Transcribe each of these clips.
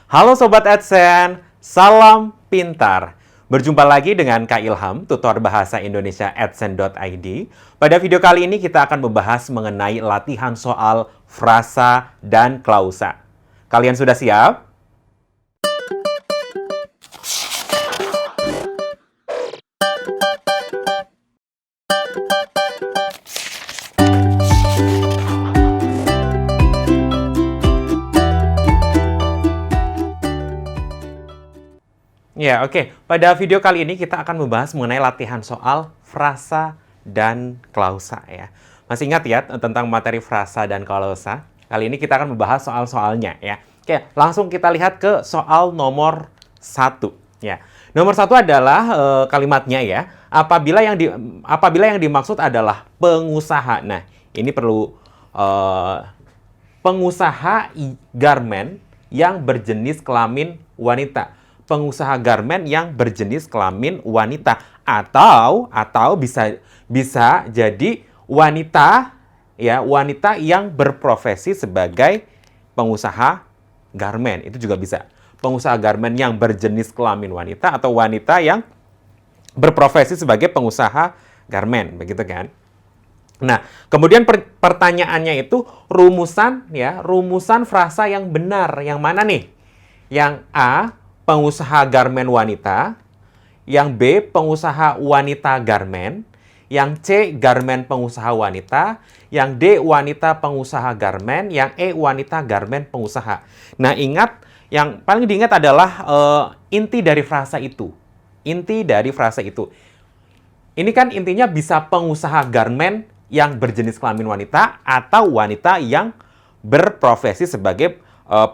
Halo Sobat AdSense, salam pintar. Berjumpa lagi dengan Kak Ilham, tutor bahasa Indonesia adsense.id. Pada video kali ini kita akan membahas mengenai latihan soal frasa dan klausa. Kalian sudah siap? Ya, oke. Pada video kali ini kita akan membahas mengenai latihan soal frasa dan klausa ya. Masih ingat ya tentang materi frasa dan klausa? Kali ini kita akan membahas soal-soalnya ya. Oke, langsung kita lihat ke soal nomor 1 ya. Nomor 1 adalah kalimatnya ya. Apabila yang dimaksud adalah pengusaha. Nah, ini perlu pengusaha garmen yang berjenis kelamin wanita. Pengusaha garmen yang berjenis kelamin wanita atau bisa jadi wanita ya, wanita yang berprofesi sebagai pengusaha garmen. Itu juga bisa. Pengusaha garmen yang berjenis kelamin wanita atau wanita yang berprofesi sebagai pengusaha garmen, begitu kan? Nah, kemudian pertanyaannya itu rumusan frasa yang benar. Yang mana nih? Yang A, pengusaha garmen wanita, yang B, pengusaha wanita garmen, yang C, garmen pengusaha wanita, yang D, wanita pengusaha garmen, yang E, wanita garmen pengusaha. Nah, ingat, yang paling diingat adalah inti dari frasa itu. Inti dari frasa itu. Ini kan intinya bisa pengusaha garmen yang berjenis kelamin wanita atau wanita yang berprofesi sebagai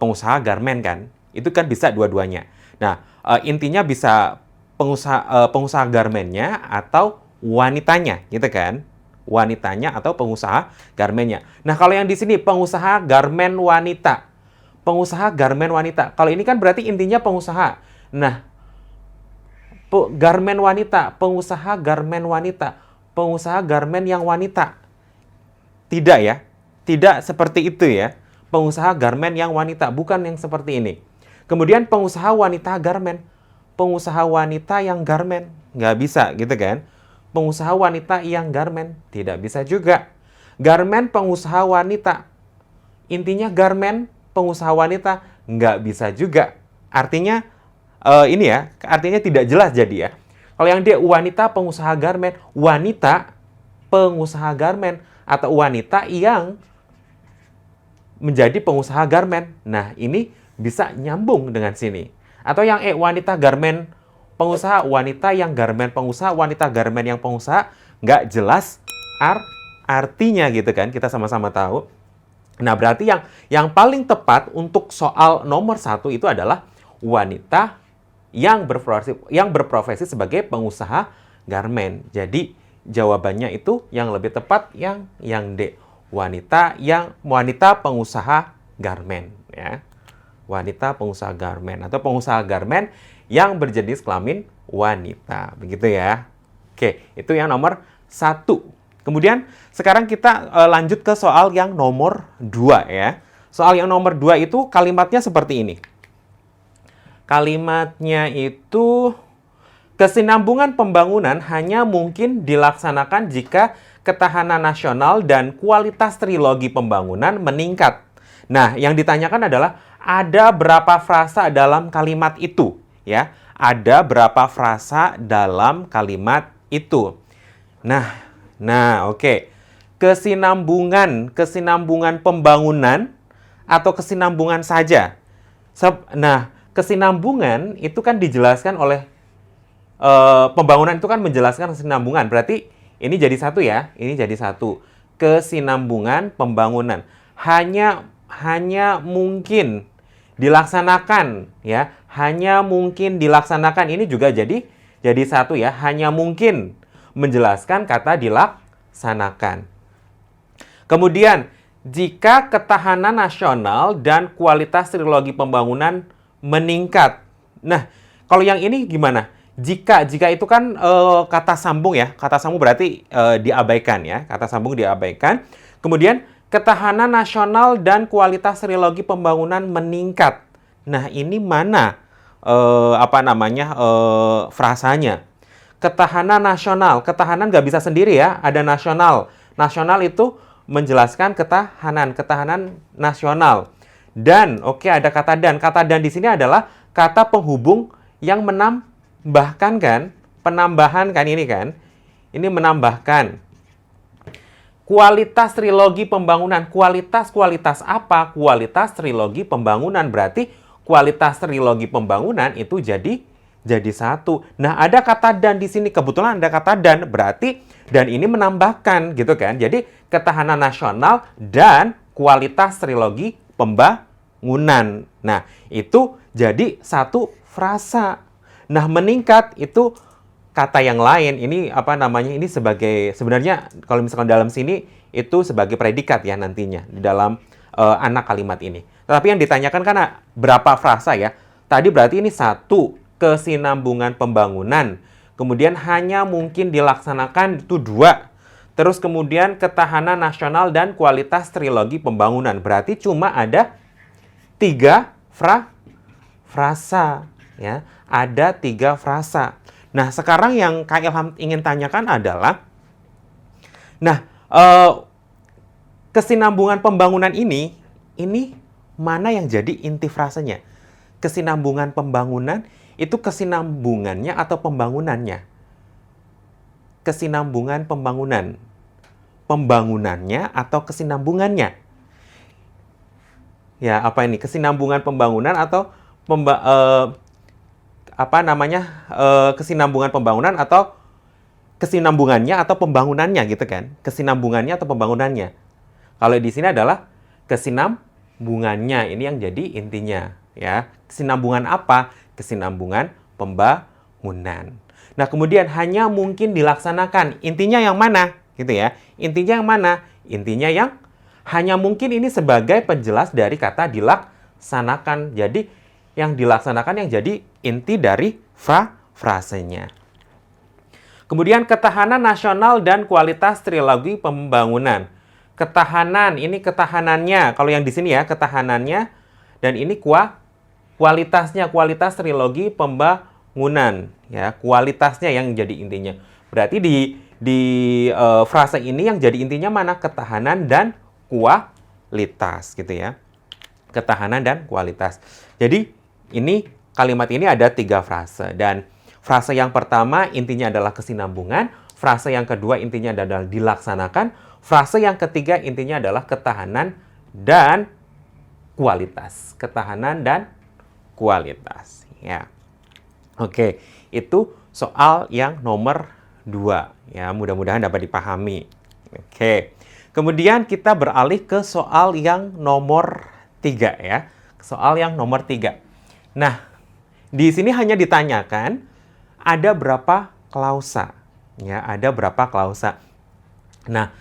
pengusaha garmen kan. Itu kan bisa dua-duanya. Nah, intinya bisa pengusaha garmennya atau wanitanya, gitu kan? Wanitanya atau pengusaha garmennya. Nah, kalau yang di sini pengusaha garmen wanita. Pengusaha garmen wanita. Kalau ini kan berarti intinya pengusaha. Nah, garmen wanita, pengusaha garmen wanita. Pengusaha garmen yang wanita. Tidak ya. Tidak seperti itu ya. Pengusaha garmen yang wanita, bukan yang seperti ini. Kemudian pengusaha wanita garmen. Pengusaha wanita yang garmen. Nggak bisa gitu kan. Pengusaha wanita yang garmen. Tidak bisa juga. Garmen pengusaha wanita. Intinya garmen pengusaha wanita. Nggak bisa juga. Artinya ini ya. Artinya tidak jelas jadi ya. Kalau yang dia wanita pengusaha garmen. Wanita pengusaha garmen. Atau wanita yang menjadi pengusaha garmen. Nah ini bisa nyambung dengan sini. Atau yang wanita garmen pengusaha, wanita yang garmen pengusaha, wanita garmen yang pengusaha, nggak jelas artinya gitu kan, kita sama-sama tahu. Nah, berarti yang paling tepat untuk soal nomor 1 itu adalah wanita yang berprofesi sebagai pengusaha garmen. Jadi, jawabannya itu yang lebih tepat yang D. Wanita pengusaha garmen ya. Wanita pengusaha garmen atau pengusaha garmen yang berjenis kelamin wanita. Begitu ya. Oke, itu yang nomor 1. Kemudian sekarang kita lanjut ke soal yang nomor 2 ya. Soal yang nomor 2 itu kalimatnya seperti ini. Kalimatnya itu kesinambungan pembangunan hanya mungkin dilaksanakan jika ketahanan nasional dan kualitas trilogi pembangunan meningkat. Nah, yang ditanyakan adalah ada berapa frasa dalam kalimat itu, ya? Ada berapa frasa dalam kalimat itu? Nah, oke. Kesinambungan pembangunan atau kesinambungan saja. Nah, kesinambungan itu kan dijelaskan oleh pembangunan itu kan menjelaskan kesinambungan. Berarti ini jadi satu ya. Ini jadi satu. Kesinambungan pembangunan hanya mungkin dilaksanakan ya, hanya mungkin dilaksanakan, ini juga jadi satu ya, hanya mungkin menjelaskan kata dilaksanakan. Kemudian jika ketahanan nasional dan kualitas trilogi pembangunan meningkat. Nah, kalau yang ini gimana? Jika itu kan kata sambung ya, kata sambung berarti diabaikan ya, kata sambung diabaikan. Kemudian ketahanan nasional dan kualitas trilogi pembangunan meningkat. Nah, ini mana frasanya? Ketahanan nasional. Ketahanan nggak bisa sendiri ya, ada nasional. Nasional itu menjelaskan ketahanan nasional. Dan, oke, ada kata dan. Kata dan di sini adalah kata penghubung yang menambahkan kan? Penambahan kan ini kan? Ini menambahkan. Kualitas trilogi pembangunan. Kualitas apa? Kualitas trilogi pembangunan. Berarti kualitas trilogi pembangunan itu jadi satu. Nah, ada kata dan di sini. Kebetulan ada kata dan, berarti dan ini menambahkan gitu kan. Jadi ketahanan nasional dan kualitas trilogi pembangunan. Nah, itu jadi satu frasa. Nah, meningkat itu kata yang lain. Ini ini sebagai, sebenarnya kalau misalkan dalam sini itu sebagai predikat ya nantinya di dalam anak kalimat ini. Tetapi yang ditanyakan kan berapa frasa ya? Tadi berarti ini satu, kesinambungan pembangunan. Kemudian hanya mungkin dilaksanakan itu dua. Terus kemudian ketahanan nasional dan kualitas trilogi pembangunan. Berarti cuma ada 3 frasa. Ya, ada 3 frasa. Nah, sekarang yang Kak Ilham ingin tanyakan adalah, nah, kesinambungan pembangunan ini mana yang jadi inti frasanya? Kesinambungan pembangunan itu kesinambungannya atau pembangunannya? Kesinambungan pembangunan. Pembangunannya atau kesinambungannya? Ya, apa ini? Kesinambungan pembangunan atau kesinambungan pembangunan atau kesinambungannya atau pembangunannya gitu kan? Kesinambungannya atau pembangunannya? Kalau di sini adalah kesinambungannya, ini yang jadi intinya ya. Kesinambungan apa? Kesinambungan pembangunan. Nah, kemudian hanya mungkin dilaksanakan. Intinya yang mana? Gitu ya. Intinya yang mana? Intinya yang hanya mungkin ini sebagai penjelas dari kata dilaksanakan. Jadi yang dilaksanakan yang jadi inti dari frasenya. Kemudian ketahanan nasional dan kualitas trilogi pembangunan. Ketahanan, ini ketahanannya. Kalau yang di sini ya, ketahanannya. Dan ini kualitasnya, kualitas trilogi pembangunan. Ya, kualitasnya yang jadi intinya. Berarti di frasa ini yang jadi intinya mana? Ketahanan dan kualitas gitu ya. Ketahanan dan kualitas. Jadi ini kalimat ini ada 3 frase. Dan frase yang pertama intinya adalah kesinambungan. Frase yang kedua intinya adalah dilaksanakan. Frase yang ketiga intinya adalah ketahanan dan kualitas. Ketahanan dan kualitas. Ya. Oke, itu soal yang nomor 2. Ya, mudah-mudahan dapat dipahami. Oke. Kemudian kita beralih ke soal yang nomor 3 ya. Soal yang nomor 3. Nah, di sini hanya ditanyakan ada berapa klausa. Ya, ada berapa klausa. Nah,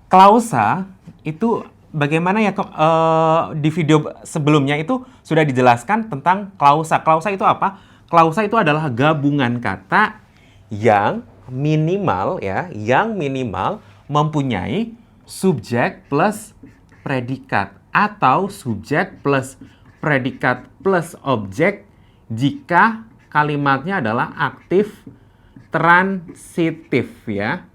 klausa itu bagaimana ya, di video sebelumnya itu sudah dijelaskan tentang klausa. Klausa itu apa? Klausa itu adalah gabungan kata yang minimal ya, yang minimal mempunyai subjek plus predikat atau subjek plus predikat plus objek jika kalimatnya adalah aktif transitif ya.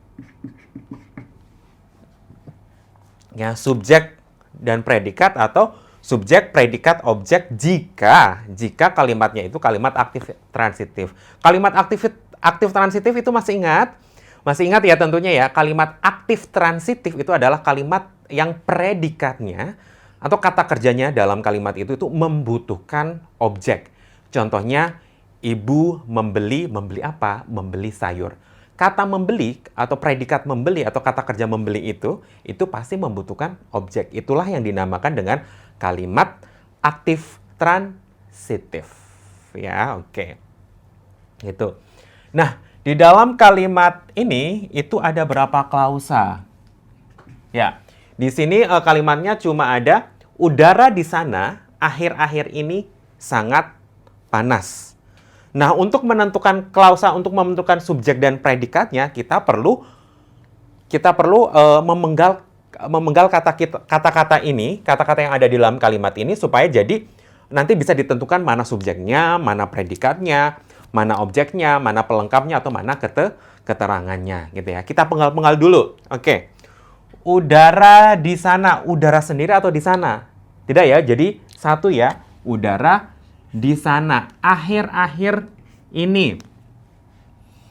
Ya, subjek dan predikat atau subjek, predikat, objek jika kalimatnya itu kalimat aktif transitif. Kalimat aktif transitif itu masih ingat? Masih ingat ya tentunya ya, kalimat aktif transitif itu adalah kalimat yang predikatnya atau kata kerjanya dalam kalimat itu membutuhkan objek. Contohnya, ibu membeli apa? Membeli sayur. Kata membeli atau predikat membeli atau kata kerja membeli itu pasti membutuhkan objek. Itulah yang dinamakan dengan kalimat aktif transitif. Ya, oke. Gitu. Nah, di dalam kalimat ini itu ada berapa klausa? Ya, di sini kalimatnya cuma ada udara di sana akhir-akhir ini sangat panas. Nah, untuk menentukan klausa, untuk menentukan subjek dan predikatnya, kita perlu memenggal kata-kata ini, kata-kata yang ada di dalam kalimat ini supaya jadi nanti bisa ditentukan mana subjeknya, mana predikatnya, mana objeknya, mana pelengkapnya, atau mana keterangannya gitu ya. Kita penggal-penggal dulu. Oke. Udara di sana, udara sendiri atau di sana? Tidak ya, jadi satu ya, udara di sana, akhir-akhir ini.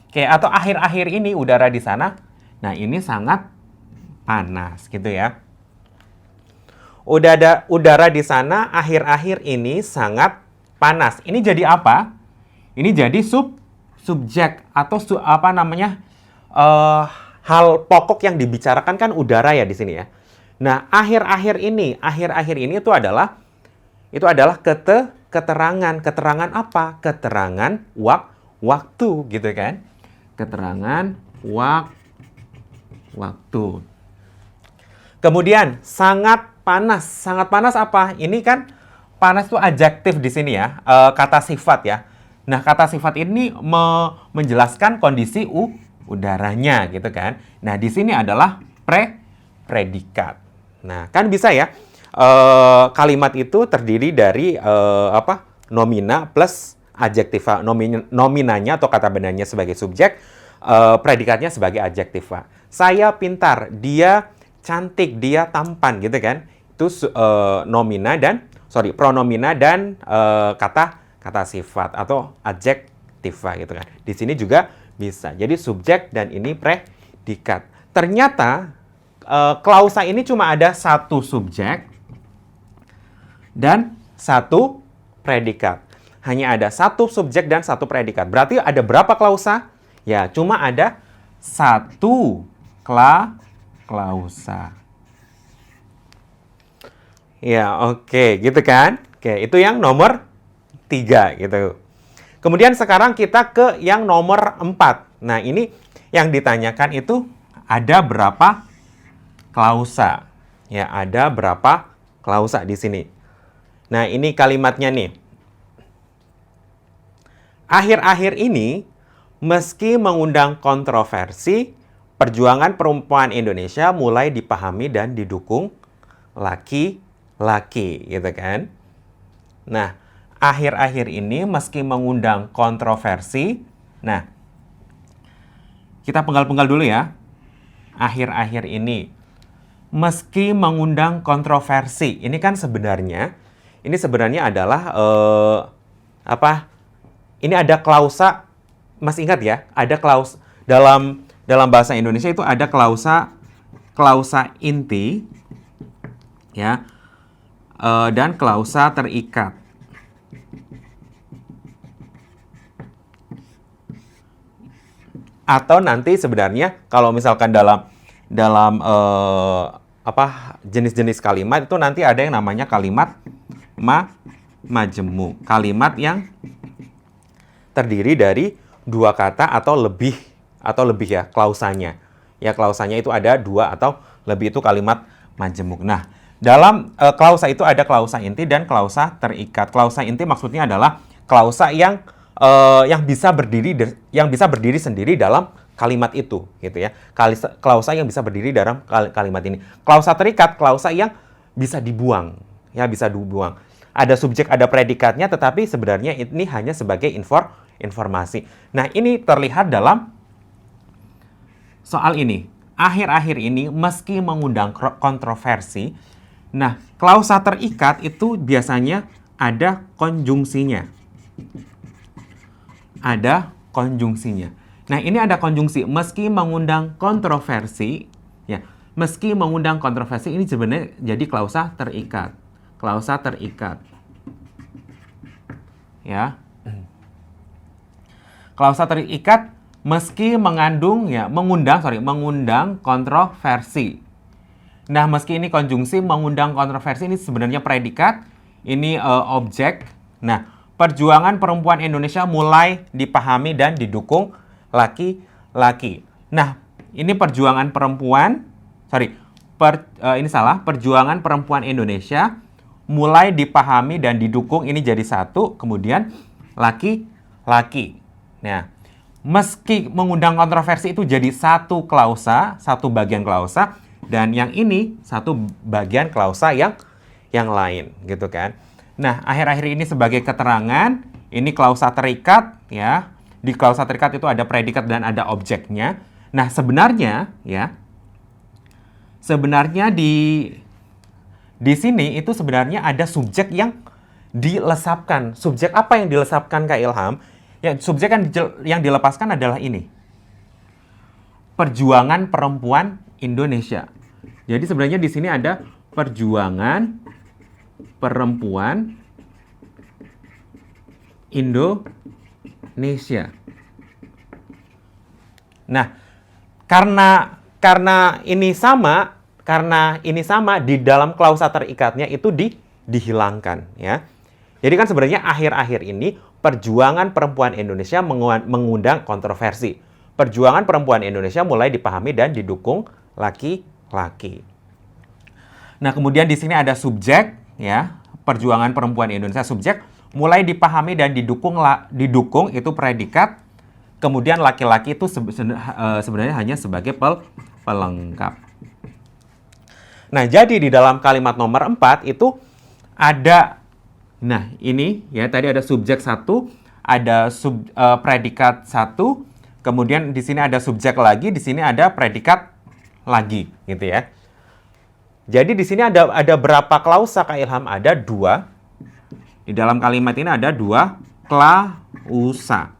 Oke, atau akhir-akhir ini udara di sana. Nah, ini sangat panas gitu ya. Udara di sana akhir-akhir ini sangat panas. Ini jadi apa? Ini jadi subjek atau hal pokok yang dibicarakan kan udara ya di sini ya. Nah, akhir-akhir ini itu adalah keterangan. Keterangan apa? Keterangan waktu gitu kan. Keterangan waktu. Kemudian sangat panas. Sangat panas apa? Ini kan panas itu adjektif di sini ya, kata sifat ya. Nah, kata sifat ini menjelaskan kondisi udaranya gitu kan. Nah, di sini adalah predikat. Nah, kan bisa ya, kalimat itu terdiri dari nomina plus adjektiva. Nominanya atau kata bendanya sebagai subjek, predikatnya sebagai adjektiva. Saya pintar, dia cantik, dia tampan gitu kan. Itu pronomina dan kata sifat atau adjektiva gitu kan. Di sini juga bisa. Jadi subjek dan ini predikat. Ternyata klausa ini cuma ada satu subjek dan satu predikat. Hanya ada satu subjek dan satu predikat. Berarti ada berapa klausa? Ya, cuma ada satu klausa. Ya, oke, gitu kan? Oke, itu yang nomor 3 gitu. Kemudian sekarang kita ke yang nomor 4. Nah, ini yang ditanyakan itu ada berapa klausa? Ya, ada berapa klausa di sini. Nah, ini kalimatnya nih. Akhir-akhir ini, meski mengundang kontroversi, perjuangan perempuan Indonesia mulai dipahami dan didukung laki-laki, gitu kan? Nah, akhir-akhir ini meski mengundang kontroversi, nah, kita penggal-penggal dulu ya. Akhir-akhir ini, meski mengundang kontroversi, ini kan sebenarnya adalah Ini ada klausa, masih ingat ya? Ada klausa dalam bahasa Indonesia itu ada klausa inti, ya, dan klausa terikat. Atau nanti sebenarnya kalau misalkan dalam jenis-jenis kalimat itu nanti ada yang namanya kalimat majemuk. Kalimat yang terdiri dari dua kata atau lebih ya klausanya. Ya, klausanya itu ada dua atau lebih, itu kalimat majemuk. Nah, dalam klausa itu ada klausa inti dan klausa terikat. Klausa inti maksudnya adalah klausa yang bisa berdiri sendiri dalam kalimat itu, gitu ya. Klausa yang bisa berdiri dalam kalimat ini. Klausa terikat, klausa yang bisa dibuang, ya, bisa dibuang. Ada subjek, ada predikatnya, tetapi sebenarnya ini hanya sebagai informasi. Nah, ini terlihat dalam soal ini. Akhir-akhir ini, meski mengundang kontroversi, nah, klausa terikat itu biasanya ada konjungsinya. Ada konjungsinya. Nah, ini ada konjungsi. Meski mengundang kontroversi, ya, meski mengundang kontroversi, ini sebenarnya jadi klausa terikat. Klausa terikat. Ya. Klausa terikat meski mengundang kontroversi. Nah, meski ini konjungsi, mengundang kontroversi, ini sebenarnya predikat, ini objek. Nah, perjuangan perempuan Indonesia mulai dipahami dan didukung laki-laki. Nah, ini perjuangan perempuan, perjuangan perempuan Indonesia mulai dipahami dan didukung, ini jadi satu, kemudian laki-laki. Nah, meski mengundang kontroversi itu jadi satu klausa, satu bagian klausa, dan yang ini satu bagian klausa yang lain, gitu kan. Nah, akhir-akhir ini sebagai keterangan, ini klausa terikat ya. Di klausa terikat itu ada predikat dan ada objeknya. Nah, sebenarnya ya, sebenarnya di sini itu sebenarnya ada subjek yang dilesapkan. Subjek apa yang dilesapkan, Kak Ilham? Ya, subjek yang dilepaskan adalah ini. Perjuangan perempuan Indonesia. Jadi sebenarnya di sini ada perjuangan perempuan Indonesia. Nah, karena ini sama di dalam klausa terikatnya itu dihilangkan ya. Jadi kan sebenarnya akhir-akhir ini perjuangan perempuan Indonesia mengundang kontroversi. Perjuangan perempuan Indonesia mulai dipahami dan didukung laki-laki. Nah, kemudian di sini ada subjek ya, perjuangan perempuan Indonesia, subjek mulai dipahami dan didukung itu predikat. Kemudian laki-laki itu sebenarnya hanya sebagai pelengkap. Nah, jadi di dalam kalimat nomor 4 itu ada, nah ini ya, tadi ada subjek 1, ada predikat 1, kemudian di sini ada subjek lagi, di sini ada predikat lagi, gitu ya. Jadi di sini ada berapa klausa, Kak Ilham? Ada 2. Di dalam kalimat ini ada 2 klausa.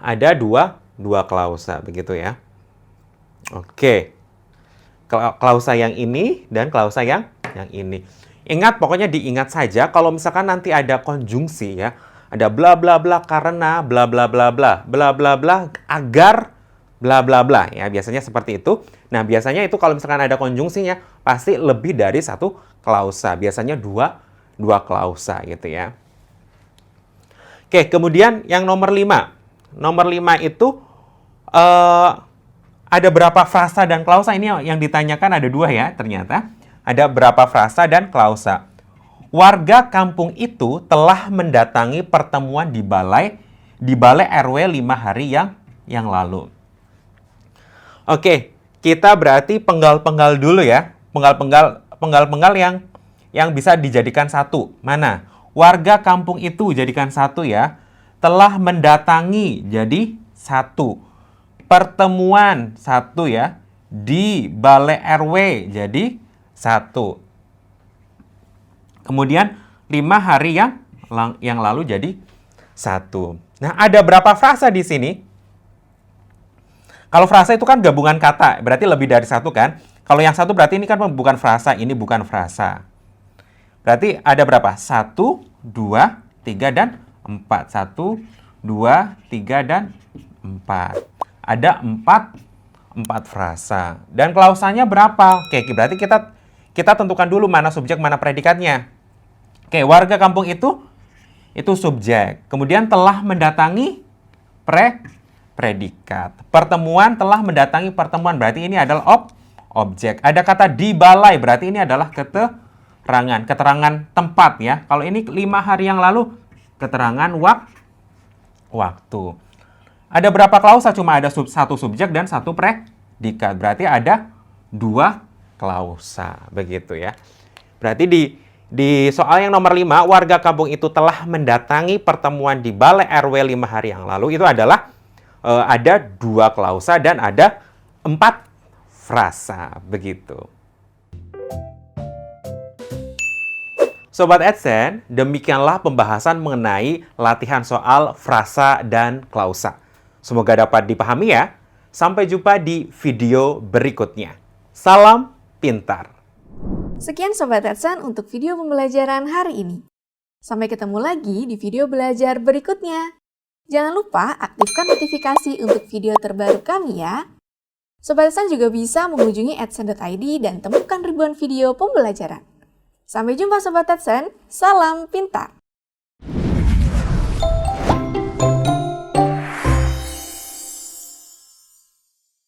Ada dua klausa, begitu ya. Oke. Klausa yang ini dan klausa yang ini. Ingat, pokoknya diingat saja kalau misalkan nanti ada konjungsi ya. Ada bla bla bla karena bla bla bla bla, bla bla bla agar bla bla bla ya, biasanya seperti itu. Nah, biasanya itu kalau misalkan ada konjungsinya pasti lebih dari 1 klausa. Biasanya dua klausa gitu ya. Oke, kemudian yang nomor 5. Nomor 5 itu ada berapa frasa dan klausa? Ini yang ditanyakan ada 2 ya ternyata. Ada berapa frasa dan klausa. Warga kampung itu telah mendatangi pertemuan di balai RW 5 hari yang lalu. Oke, kita berarti penggal-penggal dulu ya. Penggal-penggal yang bisa dijadikan 1. Mana? Warga kampung itu jadikan 1 ya. Telah mendatangi jadi 1. Pertemuan 1 ya. Di balai RW jadi 1. Kemudian 5 hari yang lalu jadi 1. Nah, ada berapa frasa di sini? Kalau frasa itu kan gabungan kata, berarti lebih dari 1 kan? Kalau yang 1 berarti ini kan bukan frasa, ini bukan frasa. Berarti ada berapa? 1, 2, 3, dan 4. 1, 2, 3, dan 4. Ada 4 frasa. Dan klausanya berapa? Oke, berarti kita tentukan dulu mana subjek, mana predikatnya. Oke, warga kampung itu subjek. Kemudian telah mendatangi predikat. Pertemuan, telah mendatangi pertemuan. Berarti ini adalah objek. Ada kata di balai. Berarti ini adalah keterangan tempat ya. Kalau ini 5 hari yang lalu, keterangan waktu. Ada berapa klausa? Cuma ada 1 subjek dan 1 predikat. Berarti ada 2 klausa. Begitu ya. Berarti di soal yang nomor 5, warga kampung itu telah mendatangi pertemuan di balai RW 5 hari yang lalu. Itu adalah ada 2 klausa dan ada 4 frasa. Begitu. Sobat Adsense, demikianlah pembahasan mengenai latihan soal frasa dan klausa. Semoga dapat dipahami ya. Sampai jumpa di video berikutnya. Salam pintar. Sekian Sobat Adsense untuk video pembelajaran hari ini. Sampai ketemu lagi di video belajar berikutnya. Jangan lupa aktifkan notifikasi untuk video terbaru kami ya. Sobat Adsense juga bisa mengunjungi adsense.id dan temukan ribuan video pembelajaran. Sampai jumpa Sobat Adsense, salam pintar!